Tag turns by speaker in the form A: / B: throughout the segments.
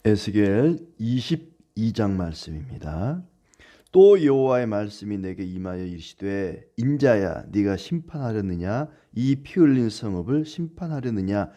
A: 에스겔 22장 말씀입니다. 또 여호와의 말씀이 내게 임하여 이르시되 인자야 네가 심판하려느냐 이 피 흘린 성읍을 심판하려느냐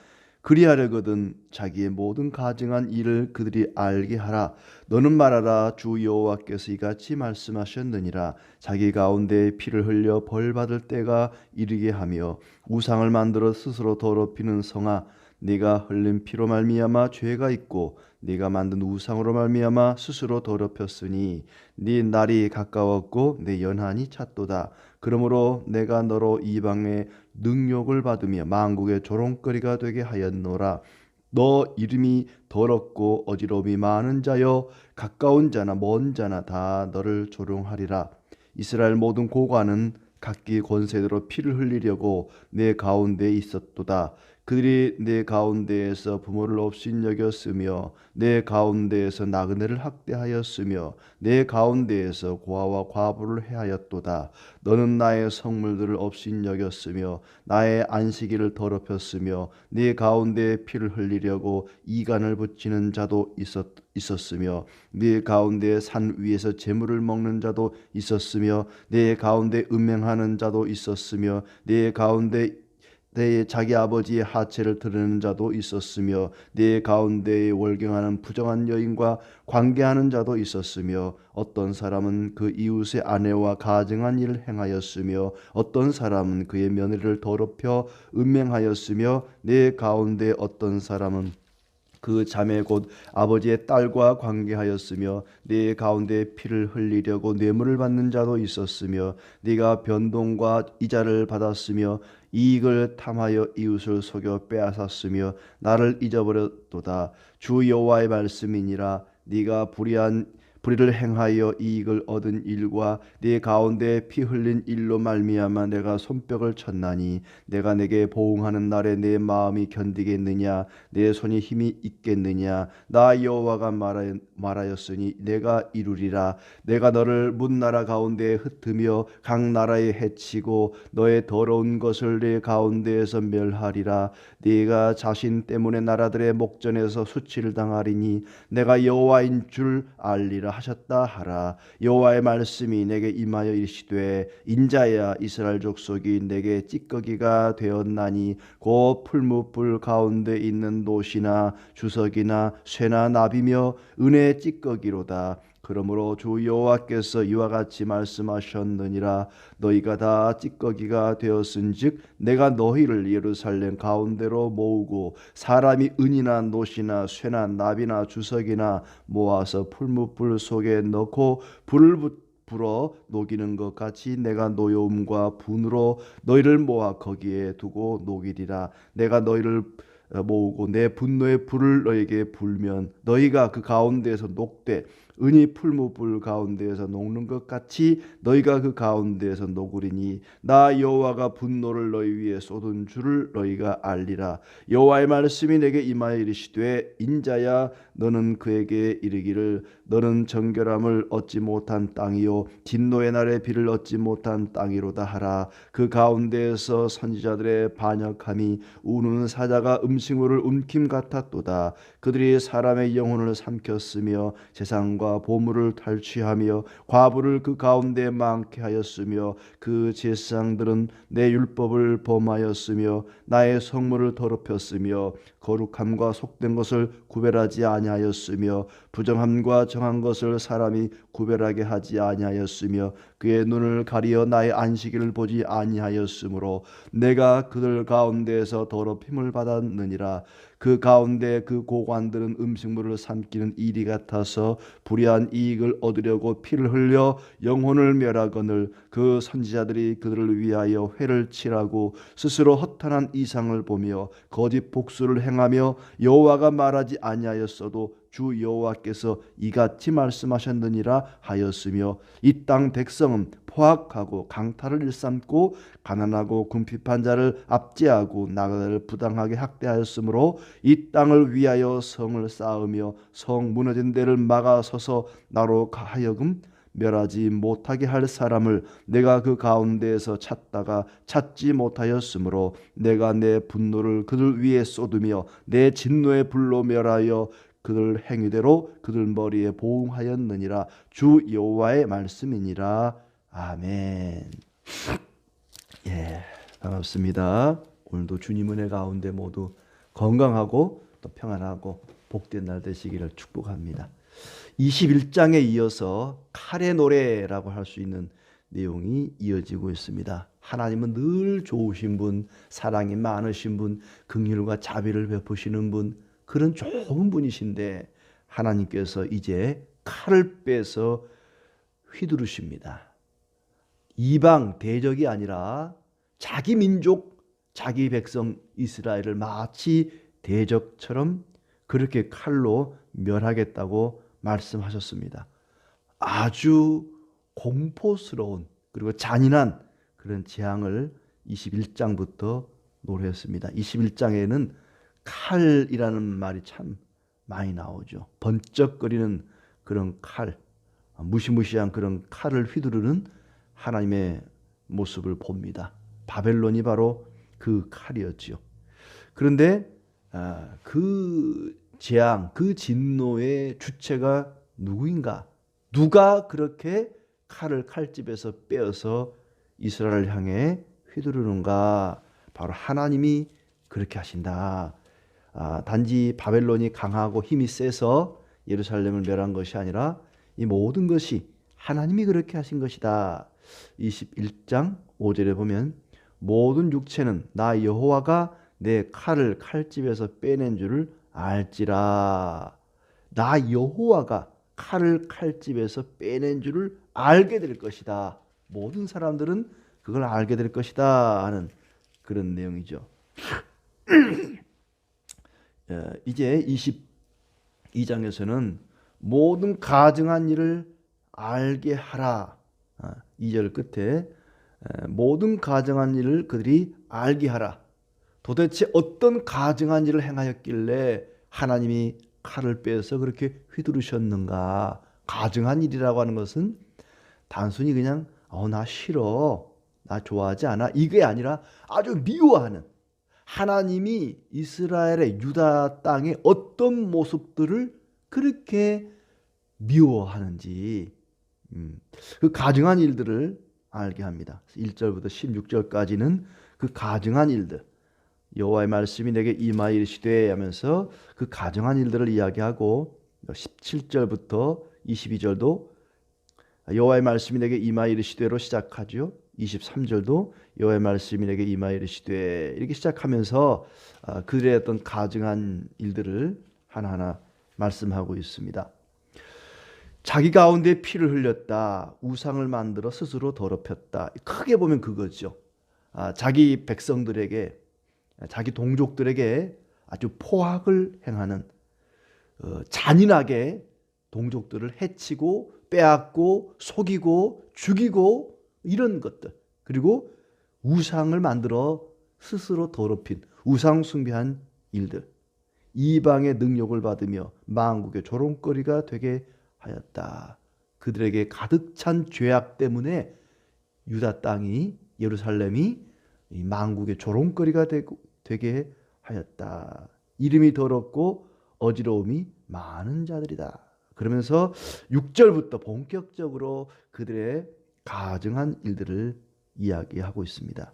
A: 그리하려거든 자기의 모든 가증한 일을 그들이 알게 하라. 너는 말하라. 주 여호와께서 이같이 말씀하셨느니라. 자기 가운데 피를 흘려 벌받을 때가 이르게 하며 우상을 만들어 스스로 더럽히는 성아 네가 흘린 피로 말미암아 죄가 있고 네가 만든 우상으로 말미암아 스스로 더럽혔으니 네 날이 가까웠고 내 연한이 찼도다. 그러므로 내가 너로 이방의 능욕을 받으며 만국의 조롱거리가 되게 하였노라. 너 이름이 더럽고 어지러움이 많은 자여 가까운 자나 먼 자나 다 너를 조롱하리라. 이스라엘 모든 고관은 각기 권세대로 피를 흘리려고 내 가운데 있었도다. 그들이 내 가운데에서 부모를 업신여겼으며 내 가운데에서 나그네를 학대하였으며 내 가운데에서 고아와 과부를 해하였도다. 너는 나의 성물들을 업신여겼으며 나의 안식일을 더럽혔으며 네 가운데 피를 흘리려고 이간을 붙이는 자도 있었으며 네 가운데 산 위에서 재물을 먹는 자도 있었으며 네 가운데 음행하는 자도 있었으며 네 가운데 내 자기 아버지의 하체를 드러내는 자도 있었으며 네 가운데에 월경하는 부정한 여인과 관계하는 자도 있었으며 어떤 사람은 그 이웃의 아내와 가증한 일을 행하였으며 어떤 사람은 그의 며느리를 더럽혀 음행하였으며 네 가운데 어떤 사람은 그 자매 곧 아버지의 딸과 관계하였으며 네 가운데 피를 흘리려고 뇌물을 받는 자도 있었으며 네가 변동과 이자를 받았으며 이익을 탐하여 이웃을 속여 빼앗았으며 나를 잊어버렸도다. 주 여호와의 말씀이니라. 네가 불의를 행하여 이익을 얻은 일과 네 가운데 피 흘린 일로 말미암아 내가 손뼉을 쳤나니 내가 내게 보응하는 날에 내 마음이 견디겠느냐 내 손이 힘이 있겠느냐. 나 여호와가 말하였으니 내가 이루리라. 내가 너를 문나라 가운데에 흩으며 각 나라에 해치고 너의 더러운 것을 내 가운데에서 멸하리라. 네가 자신 때문에 나라들의 목전에서 수치를 당하리니 내가 여호와인 줄 알리라 하셨다 하라. 여호와의 말씀이 내게 임하여 이르시되 인자야 이스라엘 족속이 내게 찌꺼기가 되었나니 곧 풀무불 가운데 있는 노시나 주석이나 쇠나 나비며 은의 찌꺼기로다. 그러므로 주 여호와께서 이와 같이 말씀하셨느니라. 너희가 다 찌꺼기가 되었은즉 내가 너희를 예루살렘 가운데로 모으고 사람이 은이나 노시나 쇠나 나비나 주석이나 모아서 풀무불 속에 넣고 불을 불어 녹이는 것 같이 내가 노여움과 분으로 너희를 모아 거기에 두고 녹이리라. 내가 너희를 모으고 내 분노의 불을 너희에게 불면 너희가 그 가운데에서 녹되 은이 풀무불 가운데에서 녹는 것 같이 너희가 그 가운데에서 녹으리니 나 여호와가 분노를 너희 위에 쏟은 줄을 너희가 알리라. 여호와의 말씀이 내게 임하여 이르시되 인자야 너는 그에게 이르기를 너는 정결함을 얻지 못한 땅이요 진노의 날에 비를 얻지 못한 땅이로다 하라. 그 가운데에서 선지자들의 반역함이 우는 사자가 음식물을 움킴 같았도다. 그들이 사람의 영혼을 삼켰으며 재산과 보물을 탈취하며 과부를 그 가운데 많게 하였으며 그 제사장들은 내 율법을 범하였으며 나의 성물을 더럽혔으며 거룩함과 속된 것을 구별하지 아니하였으며 부정함과 정한 것을 사람이 구별하게 하지 아니하였으며 그의 눈을 가리어 나의 안식일을 보지 아니하였으므로 내가 그들 가운데에서 더럽힘을 받았느니라. 그 가운데 그 고관들은 음식물을 삼키는 이리 같아서 불의한 이익을 얻으려고 피를 흘려 영혼을 멸하거늘 그 선지자들이 그들을 위하여 회를 칠하고 스스로 허탄한 이상을 보며 거짓 복수를 행하며 여호와가 말하지 아니하였어도 주 여호와께서 이같이 말씀하셨느니라 하였으며 이 땅 백성은 포악하고 강탈을 일삼고 가난하고 궁핍한 자를 압제하고 나그네를 부당하게 학대하였으므로 이 땅을 위하여 성을 쌓으며 성 무너진 데를 막아서서 나로 하여금 멸하지 못하게 할 사람을 내가 그 가운데에서 찾다가 찾지 못하였으므로 내가 내 분노를 그들 위에 쏟으며 내 진노의 불로 멸하여 그들 행위대로 그들 머리에 보응하였느니라. 주 여호와의 말씀이니라. 아멘. 예, 반갑습니다. 오늘도 주님 은혜 가운데 모두 건강하고 또 평안하고 복된 날 되시기를 축복합니다. 21장에 이어서 칼의 노래라고 할 수 있는 내용이 이어지고 있습니다. 하나님은 늘 좋으신 분, 사랑이 많으신 분, 긍휼과 자비를 베푸시는 분, 그런 좋은 분이신데 하나님께서 이제 칼을 빼서 휘두르십니다. 이방 대적이 아니라 자기 민족, 자기 백성 이스라엘을 마치 대적처럼 그렇게 칼로 멸하겠다고 말씀하셨습니다. 아주 공포스러운 그리고 잔인한 그런 재앙을 21장부터 노래했습니다. 21장에는 칼이라는 말이 참 많이 나오죠. 번쩍거리는 그런 칼, 무시무시한 그런 칼을 휘두르는 하나님의 모습을 봅니다. 바벨론이 바로 그 칼이었지요. 그런데 그 재앙, 그 진노의 주체가 누구인가? 누가 그렇게 칼을 칼집에서 빼어서 이스라엘을 향해 휘두르는가? 바로 하나님이 그렇게 하신다. 단지 바벨론이 강하고 힘이 세서 예루살렘을 멸한 것이 아니라 이 모든 것이 하나님이 그렇게 하신 것이다. 21장 5절에 보면 모든 육체는 나 여호와가 내 칼을 칼집에서 빼낸 줄을 알지라. 나 여호와가 칼을 칼집에서 빼낸 줄을 알게 될 것이다. 모든 사람들은 그걸 알게 될 것이다 하는 그런 내용이죠. 이제 22장에서는 모든 가증한 일을 알게 하라. 2절 끝에 모든 가증한 일을 그들이 알게 하라. 도대체 어떤 가증한 일을 행하였길래 하나님이 칼을 빼서 그렇게 휘두르셨는가? 가증한 일이라고 하는 것은 단순히 그냥 나 싫어, 나 좋아하지 않아, 이게 아니라 아주 미워하는, 하나님이 이스라엘의 유다 땅의 어떤 모습들을 그렇게 미워하는지 그 가증한 일들을 알게 합니다. 1절부터 16절까지는 그 가증한 일들, 여호와의 말씀이 내게 임하여 이르시되 하면서 그 가증한 일들을 이야기하고 17절부터 22절도 여호와의 말씀이 내게 임하여 이르시되로 시작하죠. 23절도 여호와의 말씀이 내게 임하여 이르시되 이렇게 시작하면서 그들의 어떤 가증한 일들을 하나하나 말씀하고 있습니다. 자기 가운데 피를 흘렸다. 우상을 만들어 스스로 더럽혔다. 크게 보면 그거죠. 자기 백성들에게, 자기 동족들에게 아주 포악을 행하는, 잔인하게 동족들을 해치고 빼앗고 속이고 죽이고 이런 것들, 그리고 우상을 만들어 스스로 더럽힌 우상 숭배한 일들, 이방의 능력을 받으며 만국의 조롱거리가 되게 하였다. 그들에게 가득 찬 죄악 때문에 유다 땅이, 예루살렘이 만국의 조롱거리가 되게 하였다. 이름이 더럽고 어지러움이 많은 자들이다. 그러면서 6절부터 본격적으로 그들의 가증한 일들을 이야기하고 있습니다.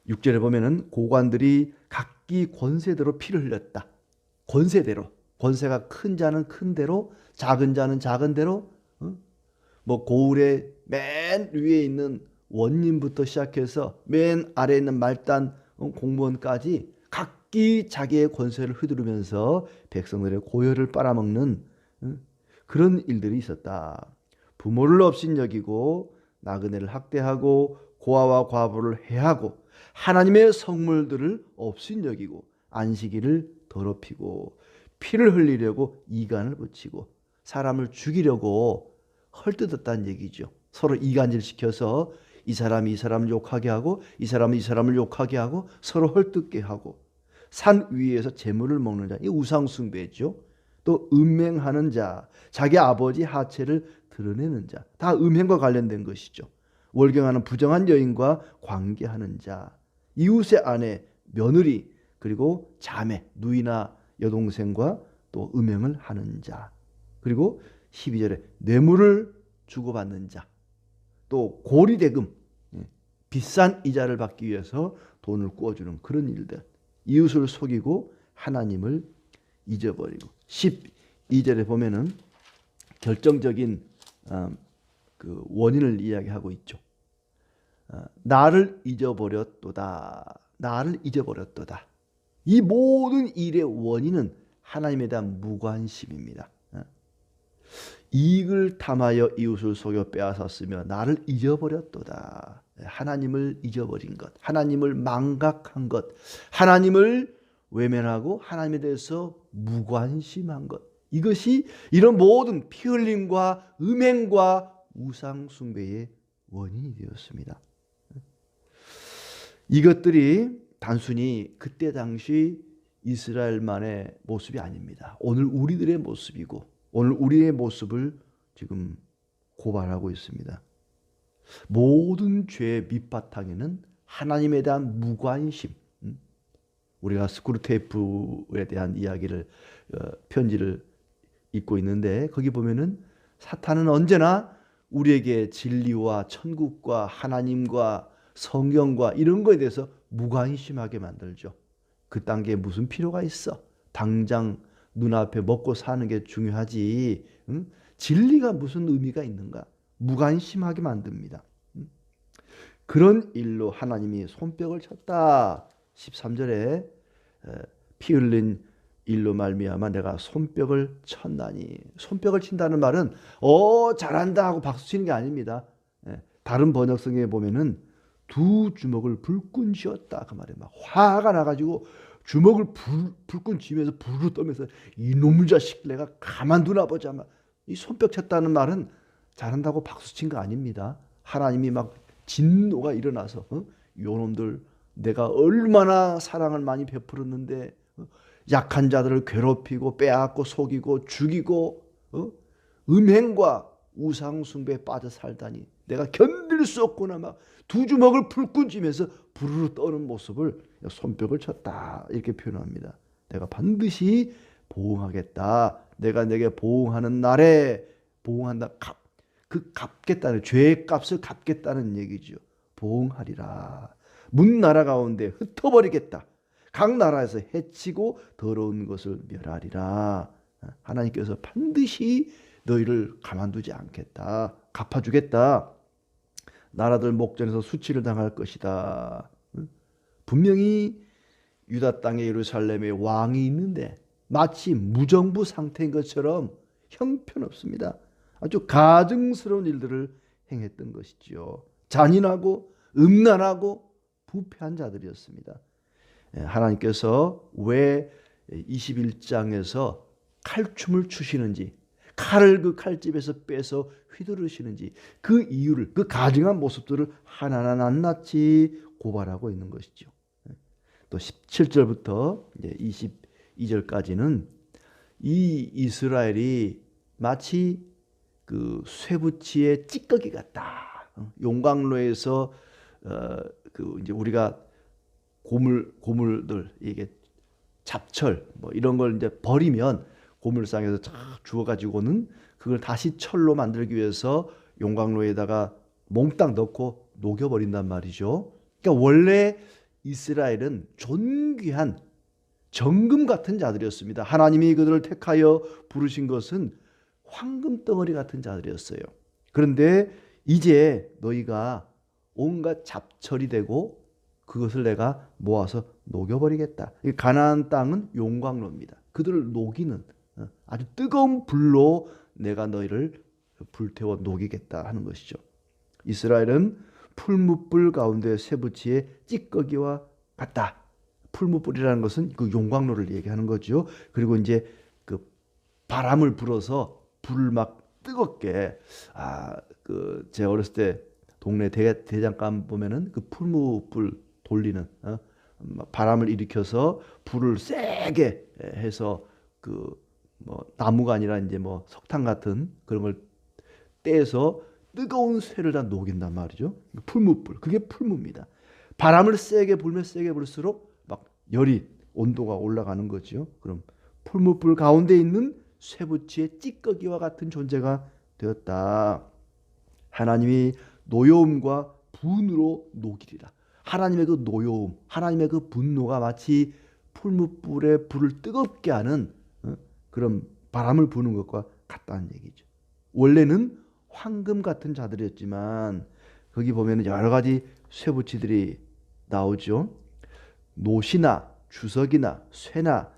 A: 6절에 보면은 고관들이 각기 권세대로 피를 흘렸다. 권세대로, 권세가 큰 자는 큰 대로, 작은 자는 작은 대로, 뭐 고울의 맨 위에 있는 원님부터 시작해서 맨 아래에 있는 말단 공무원까지 각기 자기의 권세를 휘두르면서 백성들의 고열을 빨아먹는 그런 일들이 있었다. 부모를 업신여기고 나그네를 학대하고 고아와 과부를 해하고 하나님의 성물들을 업신여기고 안식일을 더럽히고 피를 흘리려고 이간을 붙이고 사람을 죽이려고 헐뜯었다는 얘기죠. 서로 이간질시켜서 이 사람이 이 사람을 욕하게 하고 이 사람이 이 사람을 욕하게 하고 서로 헐뜯게 하고 산 위에서 재물을 먹는 자, 이 우상숭배죠. 또 음행하는 자, 자기 아버지 하체를 드러내는 자, 다 음행과 관련된 것이죠. 월경하는 부정한 여인과 관계하는 자, 이웃의 아내, 며느리, 그리고 자매, 누이나 여동생과 또 음행을 하는 자, 그리고 12절에 뇌물을 주고받는 자, 또 고리대금, 비싼 이자를 받기 위해서 돈을 꾸어주는 그런 일들, 이웃을 속이고 하나님을 잊어버리고. 12절에 보면은 결정적인 그 원인을 이야기하고 있죠. 나를 잊어버렸도다. 나를 잊어버렸도다. 이 모든 일의 원인은 하나님에 대한 무관심입니다. 이익을 탐하여 이웃을 속여 빼앗았으며 나를 잊어버렸도다. 하나님을 잊어버린 것, 하나님을 망각한 것, 하나님을 외면하고 하나님에 대해서 무관심한 것, 이것이 이런 모든 피 흘림과 음행과 우상 숭배의 원인이 되었습니다. 이것들이 단순히 그때 당시 이스라엘만의 모습이 아닙니다. 오늘 우리들의 모습이고 오늘 우리의 모습을 지금 고발하고 있습니다. 모든 죄의 밑바탕에는 하나님에 대한 무관심, 우리가 스크루테이프에 대한 이야기를 편지를 읽고 있는데 거기 보면은 사탄은 언제나 우리에게 진리와 천국과 하나님과 성경과 이런 거에 대해서 무관심하게 만들죠. 그 단계에 무슨 필요가 있어? 당장 눈앞에 먹고 사는 게 중요하지. 응? 진리가 무슨 의미가 있는가? 무관심하게 만듭니다. 그런 일로 하나님이 손뼉을 쳤다. 13절에 피 흘린 일로 말미암아 내가 손뼉을 쳤나니. 손뼉을 친다는 말은 잘한다 하고 박수 치는 게 아닙니다. 다른 번역성에 보면은 두 주먹을 불끈 쥐었다 그 말이에요. 막 화가 나가지고 주먹을 불끈 쥐면서 부르르 떨면서 이놈의 자식 내가 가만두나 보자. 이 손뼉 쳤다는 말은 잘한다고 박수 친 거 아닙니다. 하나님이 막 진노가 일어나서 요놈들 내가 얼마나 사랑을 많이 베풀었는데 약한 자들을 괴롭히고 빼앗고 속이고 죽이고 음행과 우상 숭배에 빠져 살다니 내가 견딜 수 없구나. 막 두 주먹을 불끈 쥐면서 부르르 떠는 모습을 손뼉을 쳤다 이렇게 표현합니다. 내가 반드시 보응하겠다. 내가 내게 보응하는 날에 보응한다. 갚겠다는 죄의 값을 갚겠다는 얘기죠. 보응하리라. 문 나라 가운데 흩어버리겠다. 각 나라에서 해치고 더러운 것을 멸하리라. 하나님께서 반드시 너희를 가만두지 않겠다. 갚아주겠다. 나라들 목전에서 수치를 당할 것이다. 분명히 유다 땅의 예루살렘에 왕이 있는데 마치 무정부 상태인 것처럼 형편없습니다. 아주 가증스러운 일들을 행했던 것이죠. 잔인하고 음란하고 부패한 자들이었습니다. 하나님께서 왜 21장에서 칼춤을 추시는지, 칼을 그 칼집에서 빼서 휘두르시는지 그 이유를, 그 가증한 모습들을 하나하나 낱낱이 고발하고 있는 것이죠. 또 17절부터 이제 22절까지는 이 이스라엘이 마치 그 쇠붙이의 찌꺼기 같다. 용광로에서 그 이제 우리가 고물들 이게 잡철 뭐 이런 걸 이제 버리면 고물상에서 쫙 주워가지고는 그걸 다시 철로 만들기 위해서 용광로에다가 몽땅 넣고 녹여버린단 말이죠. 그러니까 원래 이스라엘은 존귀한 정금 같은 자들이었습니다. 하나님이 그들을 택하여 부르신 것은 황금 덩어리 같은 자들이었어요. 그런데 이제 너희가 온갖 잡철이 되고 그것을 내가 모아서 녹여버리겠다. 가나안 땅은 용광로입니다. 그들을 녹이는 아주 뜨거운 불로 내가 너희를 불태워 녹이겠다 하는 것이죠. 이스라엘은 풀무불 가운데 쇠붙이의 찌꺼기와 같다. 풀무불이라는 것은 그 용광로를 얘기하는 거죠. 그리고 이제 그 바람을 불어서 불을 막 뜨겁게 그 제가 어렸을 때 동네 대장간 보면은 그 풀무불 돌리는 바람을 일으켜서 불을 세게 해서 그 뭐 나무가 아니라 이제 뭐 석탄 같은 그런 걸 떼서 뜨거운 쇠를 다 녹인단 말이죠. 풀무불, 그게 풀무입니다. 바람을 세게 불면 세게 불수록 막 열이 온도가 올라가는 거죠. 그럼 풀무불 가운데 있는 쇠붙이의 찌꺼기와 같은 존재가 되었다. 하나님이 노여움과 분으로 녹이리라. 하나님의 그 노여움, 하나님의 그 분노가 마치 풀무불에 불을 뜨겁게 하는 그런 바람을 부는 것과 같다는 얘기죠. 원래는 황금 같은 자들이었지만 거기 보면 여러 가지 쇠붙이들이 나오죠. 노시나 주석이나 쇠나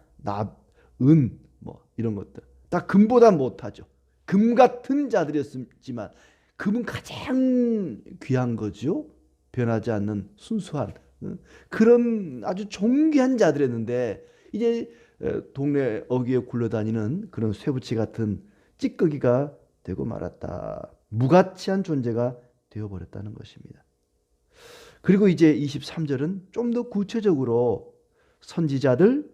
A: 은 뭐 이런 것들 다 금보다 못하죠. 금 같은 자들이었지만 금은 가장 귀한 거죠. 변하지 않는 순수한 그런 아주 존귀한 자들이었는데 이제 동네 어귀에 굴러다니는 그런 쇠붙이 같은 찌꺼기가 되고 말았다. 무가치한 존재가 되어버렸다는 것입니다. 그리고 이제 23절은 좀 더 구체적으로 선지자들,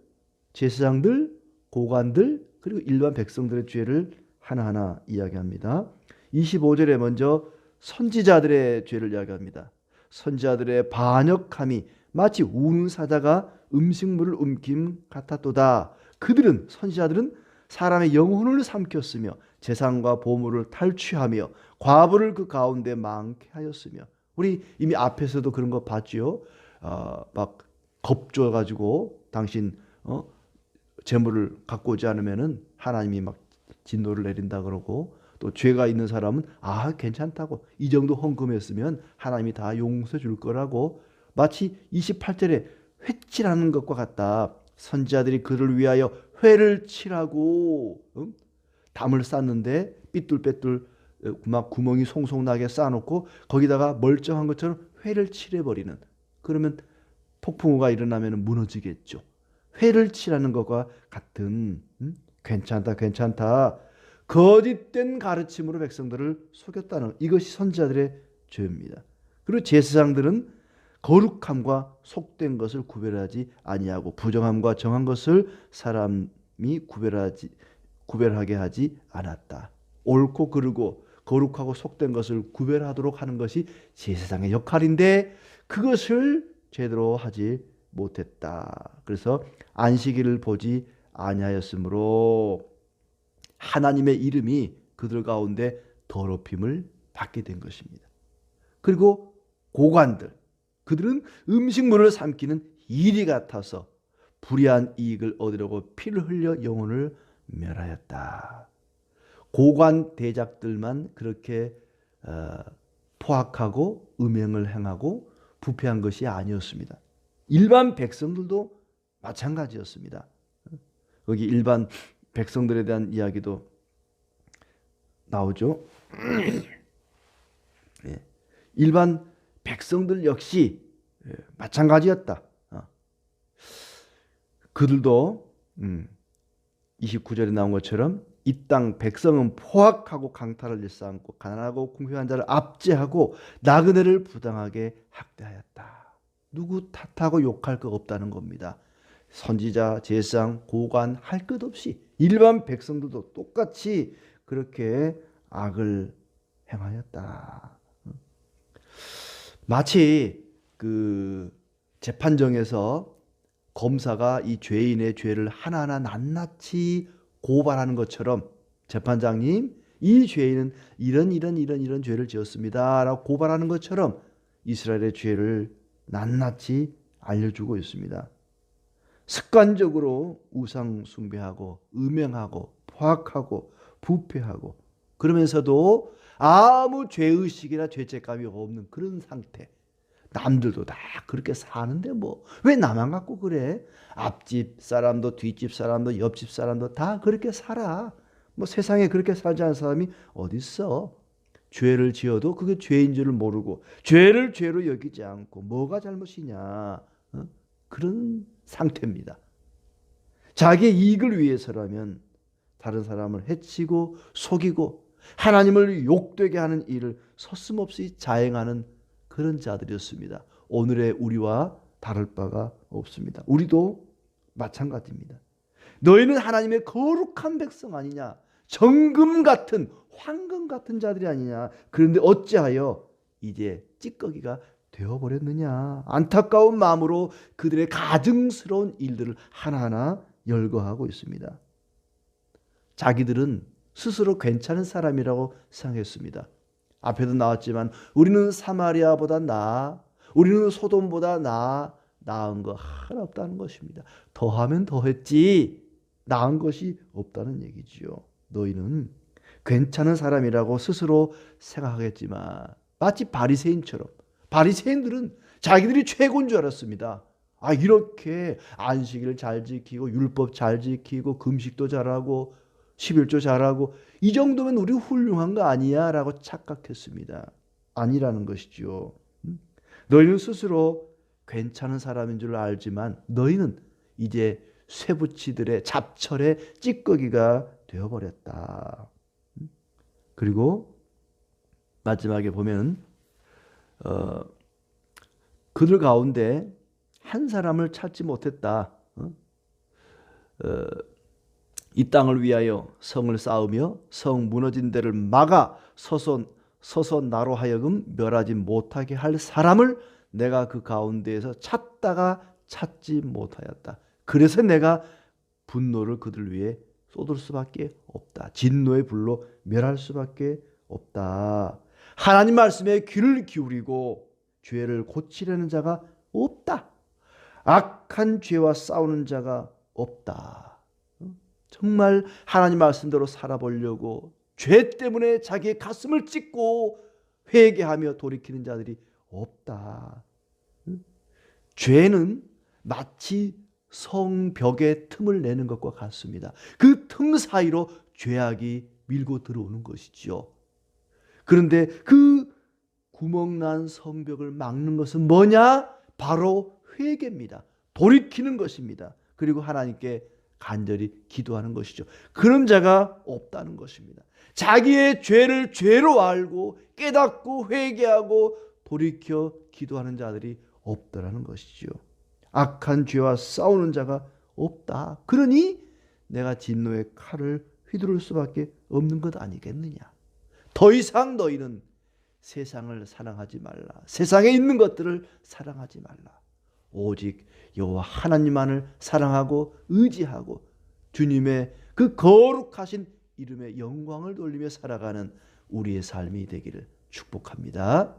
A: 제사장들, 고관들 그리고 일반 백성들의 죄를 하나하나 이야기합니다. 25절에 먼저 선지자들의 죄를 이야기합니다. 선지자들의 반역함이 마치 우는 사자가 음식물을 움킴 같았도다. 그들은 선지자들은 사람의 영혼을 삼켰으며 재산과 보물을 탈취하며 과부를 그 가운데 많게 하였으며 우리 이미 앞에서도 그런 거 봤죠. 막 겁줘가지고 당신 재물을 갖고 오지 않으면은 하나님이 막 진노를 내린다 그러고 또 죄가 있는 사람은 괜찮다고 이 정도 헌금했으면 하나님이 다 용서해 줄 거라고 마치 28절에 회칠하는 것과 같다. 선지자들이 그를 위하여 회를 칠하고 담을 쌓는데 삐뚤빼뚤 막 구멍이 송송나게 쌓아놓고 거기다가 멀쩡한 것처럼 회를 칠해버리는 그러면 폭풍우가 일어나면 무너지겠죠. 회를 칠하는 것과 같은 괜찮다 거짓된 가르침으로 백성들을 속였다는 이것이 선지자들의 죄입니다. 그리고 제사장들은 거룩함과 속된 것을 구별하지 아니하고 부정함과 정한 것을 사람이 구별하게 하지 않았다. 옳고 그르고 거룩하고 속된 것을 구별하도록 하는 것이 제사장의 역할인데 그것을 제대로 하지 못했다. 그래서 안식일을 보지 아니하였으므로 하나님의 이름이 그들 가운데 더럽힘을 받게 된 것입니다. 그리고 고관들 그들은 음식물을 삼키는 일이 같아서 불의한 이익을 얻으려고 피를 흘려 영혼을 멸하였다. 고관 대작들만 그렇게 포악하고 음행을 행하고 부패한 것이 아니었습니다. 일반 백성들도 마찬가지였습니다. 거기 일반 백성들에 대한 이야기도 나오죠. 일반 백성들 역시 마찬가지였다. 그들도 29절에 나온 것처럼 이 땅 백성은 포악하고 강탈을 일삼고 가난하고 궁핍한 자를 압제하고 나그네를 부당하게 학대하였다. 누구 탓하고 욕할 거 없다는 겁니다. 선지자, 제사장, 고관 할 것 없이 일반 백성들도 똑같이 그렇게 악을 행하였다. 마치 그 재판정에서 검사가 이 죄인의 죄를 하나하나 낱낱이 고발하는 것처럼 재판장님 이 죄인은 이런 죄를 지었습니다 라고 고발하는 것처럼 이스라엘의 죄를 낱낱이 알려주고 있습니다. 습관적으로 우상 숭배하고 음행하고 포악하고 부패하고 그러면서도 아무 죄의식이나 죄책감이 없는 그런 상태. 남들도 다 그렇게 사는데 뭐 왜 나만 갖고 그래? 앞집 사람도 뒷집 사람도 옆집 사람도 다 그렇게 살아. 뭐 세상에 그렇게 살지 않은 사람이 어디 있어? 죄를 지어도 그게 죄인 줄을 모르고 죄를 죄로 여기지 않고 뭐가 잘못이냐 그런 상태입니다. 자기의 이익을 위해서라면 다른 사람을 해치고 속이고 하나님을 욕되게 하는 일을 서슴없이 자행하는 그런 자들이었습니다. 오늘의 우리와 다를 바가 없습니다. 우리도 마찬가지입니다. 너희는 하나님의 거룩한 백성 아니냐? 정금 같은 황금 같은 자들이 아니냐? 그런데 어찌하여 이제 찌꺼기가 되어버렸느냐? 안타까운 마음으로 그들의 가증스러운 일들을 하나하나 열거하고 있습니다. 자기들은 스스로 괜찮은 사람이라고 생각했습니다. 앞에도 나왔지만 우리는 사마리아보다 나아, 우리는 소돔보다 나은 거 하나 없다는 것입니다. 더하면 더했지 나은 것이 없다는 얘기지요. 너희는 괜찮은 사람이라고 스스로 생각하겠지만 마치 바리새인처럼, 바리새인들은 자기들이 최고인 줄 알았습니다. 이렇게 안식일 잘 지키고 율법 잘 지키고 금식도 잘하고 11조 잘하고 이 정도면 우리 훌륭한 거 아니야? 라고 착각했습니다. 아니라는 것이죠. 너희는 스스로 괜찮은 사람인 줄 알지만 너희는 이제 쇠붙이들의 잡철의 찌꺼기가 되어버렸다. 그리고 마지막에 보면 그들 가운데 한 사람을 찾지 못했다. 이 땅을 위하여 성을 쌓으며 성 무너진 데를 막아 서서 나로 하여금 멸하지 못하게 할 사람을 내가 그 가운데에서 찾다가 찾지 못하였다. 그래서 내가 분노를 그들 위해 쏟을 수밖에 없다. 진노의 불로 멸할 수밖에 없다. 하나님 말씀에 귀를 기울이고 죄를 고치려는 자가 없다. 악한 죄와 싸우는 자가 없다. 정말 하나님 말씀대로 살아보려고 죄 때문에 자기의 가슴을 찢고 회개하며 돌이키는 자들이 없다. 죄는 마치 성벽에 틈을 내는 것과 같습니다. 그 틈 사이로 죄악이 밀고 들어오는 것이죠. 그런데 그 구멍난 성벽을 막는 것은 뭐냐? 바로 회개입니다. 돌이키는 것입니다. 그리고 하나님께 간절히 기도하는 것이죠. 그런 자가 없다는 것입니다. 자기의 죄를 죄로 알고 깨닫고 회개하고 돌이켜 기도하는 자들이 없다라는 것이죠. 악한 죄와 싸우는 자가 없다. 그러니 내가 진노의 칼을 휘두를 수밖에 없는 것 아니겠느냐. 더 이상 너희는 세상을 사랑하지 말라. 세상에 있는 것들을 사랑하지 말라. 오직 여호와 하나님만을 사랑하고 의지하고 주님의 그 거룩하신 이름의 영광을 돌리며 살아가는 우리의 삶이 되기를 축복합니다.